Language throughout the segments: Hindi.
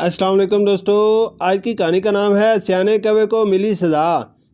अस्सलाम वालेकुम दोस्तों, आज की कहानी का नाम है सियाने कौवे को मिली सज़ा।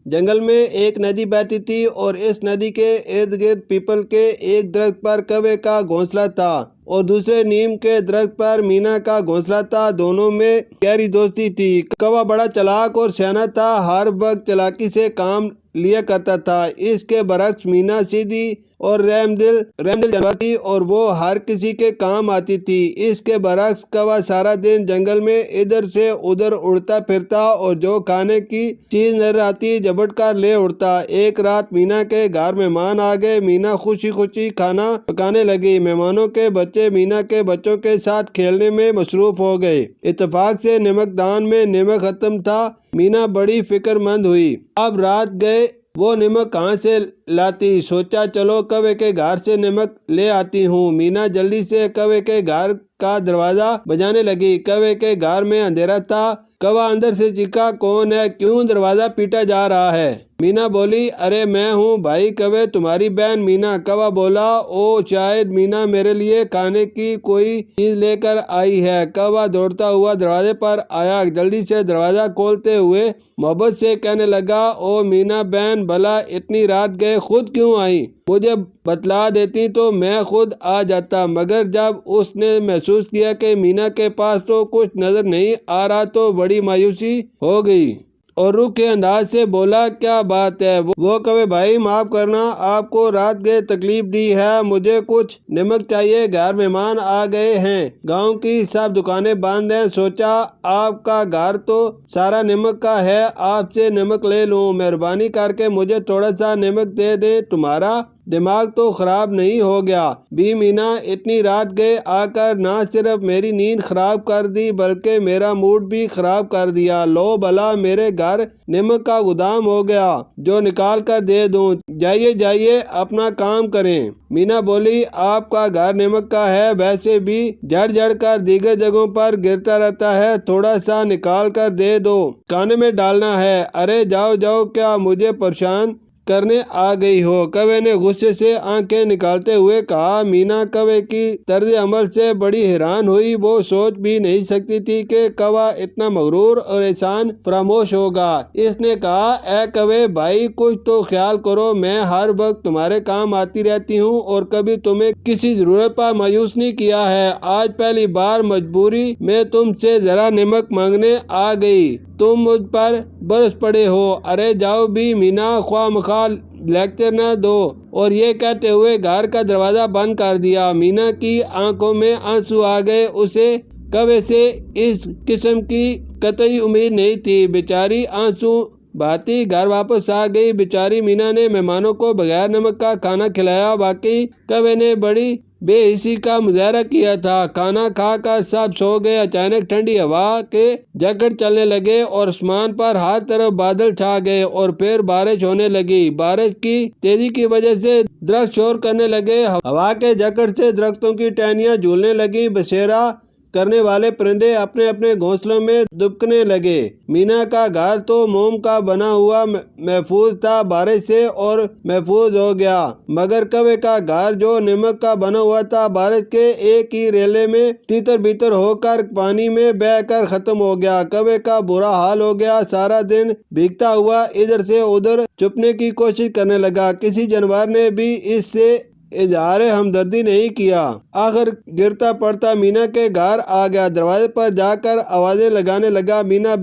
जंगल में एक नदी बहती थी और इस नदी के इर्द गिर्द पीपल के एक दरख्त पर कौवे का घोंसला था और दूसरे नीम के दरख्त पर मीना का घोंसला था। दोनों में गहरी दोस्ती थी। कौवा बड़ा चालाक और सियाना था, हर वक्त चालाकी से काम लिया करता था। इसके बरक्स मीना सीधी और रहमदिल जानवर थी और वो हर किसी के काम आती थी। इसके बरक्स कौवा सारा दिन जंगल में इधर से उधर उड़ता फिरता और जो खाने की चीज नजर आती झपट कर ले उड़ता। एक रात मीना के घर मेहमान आ गए। मीना खुशी खुशी खाना पकाने लगी। मेहमानों के बच्चे मीना के बच्चों के साथ खेलने में मसरूफ हो गए। इत्तेफाक से नमकदान में नमक खत्म था। मीना बड़ी फिक्रमंद हुई। अब रात गए, वो नमक कहाँ से लाती। सोचा चलो कौवे के घर से नमक ले आती हूँ। मीना जल्दी से कौवे के घर का दरवाजा बजाने लगी। कौवे के घर में अंधेरा था। कौवा अंदर से चीखा, कौन है, क्यों दरवाजा पीटा जा रहा है। मीना बोली, अरे मैं हूँ भाई कौवे, तुम्हारी बहन मीना। कौवा बोला, ओ शायद मीना मेरे लिए खाने की कोई चीज लेकर आई है। कौवा दौड़ता हुआ दरवाजे पर आया। जल्दी से दरवाजा खोलते हुए मोहब्बत से कहने लगा, ओ मीना बहन, भला इतनी रात गए खुद क्यों आई। मुझे बतला देती तो मैं खुद आ जाता। मगर जब उसने महसूस किया कि मीना के पास तो कुछ नजर नहीं आ रहा तो बड़ी मायूसी हो गई और रुख के अंदाज से बोला, क्या बात है। वो कहे, भाई माफ करना, आपको रात गए तकलीफ दी है। मुझे कुछ नमक चाहिए, घर मेहमान आ गए हैं। गांव की सब दुकानें बंद हैं। सोचा आपका घर तो सारा नमक का है, आपसे नमक ले लूं। मेहरबानी करके मुझे थोड़ा सा नमक दे दे। तुम्हारा दिमाग तो खराब नहीं हो गया भी मीना। इतनी रात गए आकर ना सिर्फ मेरी नींद खराब कर दी बल्कि मेरा मूड भी खराब कर दिया। लो भला मेरे घर नमक का गोदाम हो गया जो निकाल कर दे दूं। जाइए जाइए अपना काम करें। मीना बोली, आपका घर नमक का है, वैसे भी जड़ जड़ कर दीगर जगहों पर गिरता रहता है, थोड़ा सा निकाल कर दे दो, खाने में डालना है। अरे जाओ जाओ, क्या मुझे परेशान करने आ गई हो। कौवे ने गुस्से से आंखें निकालते हुए कहा। मीना कौवे की तर्ज अमल से बड़ी हैरान हुई। वो सोच भी नहीं सकती थी कि कौवा इतना मगरूर और एहसान फरामोश होगा। इसने कहा, ए कौवे भाई, कुछ तो ख्याल करो। मैं हर वक्त तुम्हारे काम आती रहती हूँ और कभी तुम्हें किसी जरूरत पर मायूस नहीं किया है। आज पहली बार मजबूरी में तुमसे जरा नमक मांगने आ गई। तुम मुझ पर बरस पड़े हो। अरे जाओ भी मीना, ख्वाह मखा लेक्चर न दो। और ये कहते हुए घर का दरवाजा बंद कर दिया। मीना की आंखों में आंसू आ गए। उसे कौवे से इस किस्म की कतई उम्मीद नहीं थी। बेचारी आंसू बहाती घर वापस आ गई। बेचारी मीना ने मेहमानों को बगैर नमक का खाना खिलाया। वाकई कौवे ने बड़ी बेहिसी का मुजाहरा किया था। खाना खाकर सब सो गए। अचानक ठंडी हवा के झक्कड़ चलने लगे और आसमान पर हर तरफ बादल छा गए और फिर बारिश होने लगी। बारिश की तेजी की वजह से दरख्त शोर करने लगे। हवा के झक्कड़ से दरख्तों की टहनियां झूलने लगी। बसेरा करने वाले परिंदे अपने अपने घोंसलों में दुबकने लगे। मीना का घर तो मोम का बना हुआ महफूज था, बारिश से और महफूज हो गया। मगर कौवे का घर जो नमक का बना हुआ था, बारिश के एक ही रेले में तीतर बीतर होकर पानी में बहकर खत्म हो गया। कौवे का बुरा हाल हो गया। सारा दिन भीगता हुआ इधर से उधर छुपने की कोशिश करने लगा। किसी जानवर ने भी इससे इजहार हमदर्दी नहीं किया। आखिर गिरता पड़ता मीना के घर आ गया। दरवाजे पर जाकर आवाजें लगाने लगा, मीना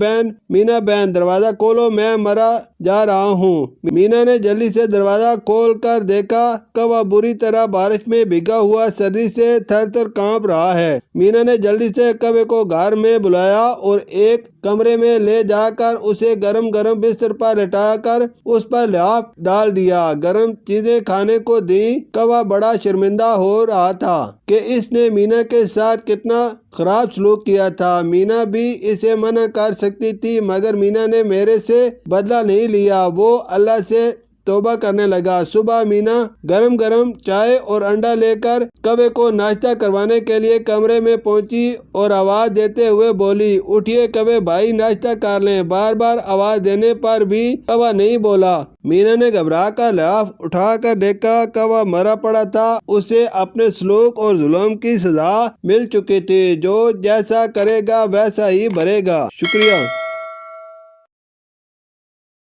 बहन दरवाजा खोलो, मैं मरा जा रहा हूँ। मीना ने जल्दी से दरवाजा खोल कर देखा। कौवा बुरी तरह बारिश में भीगा हुआ सर्दी से थर थर कांप रहा है। मीना ने जल्दी से कौवे को घर में बुलाया और एक कमरे में ले जाकर उसे गरम गरम बिस्तर पर लेटाकर उस पर लिहाफ डाल दिया। गरम चीजें खाने को दी। कौवा बड़ा शर्मिंदा हो रहा था कि इसने मीना के साथ कितना खराब सलूक किया था। मीना भी इसे मना कर सकती थी मगर मीना ने मेरे से बदला नहीं लिया। वो अल्लाह से तौबा करने लगा। सुबह मीना गरम गरम चाय और अंडा लेकर कौवे को नाश्ता करवाने के लिए कमरे में पहुंची और आवाज देते हुए बोली, उठिए कौवे भाई, नाश्ता कर लें। बार बार आवाज देने पर भी कौवा नहीं बोला। मीना ने घबरा कर लाफ उठाकर देखा, कौवा मरा पड़ा था। उसे अपने सलूक और जुल्म की सजा मिल चुकी थी। जो जैसा करेगा वैसा ही भरेगा। शुक्रिया।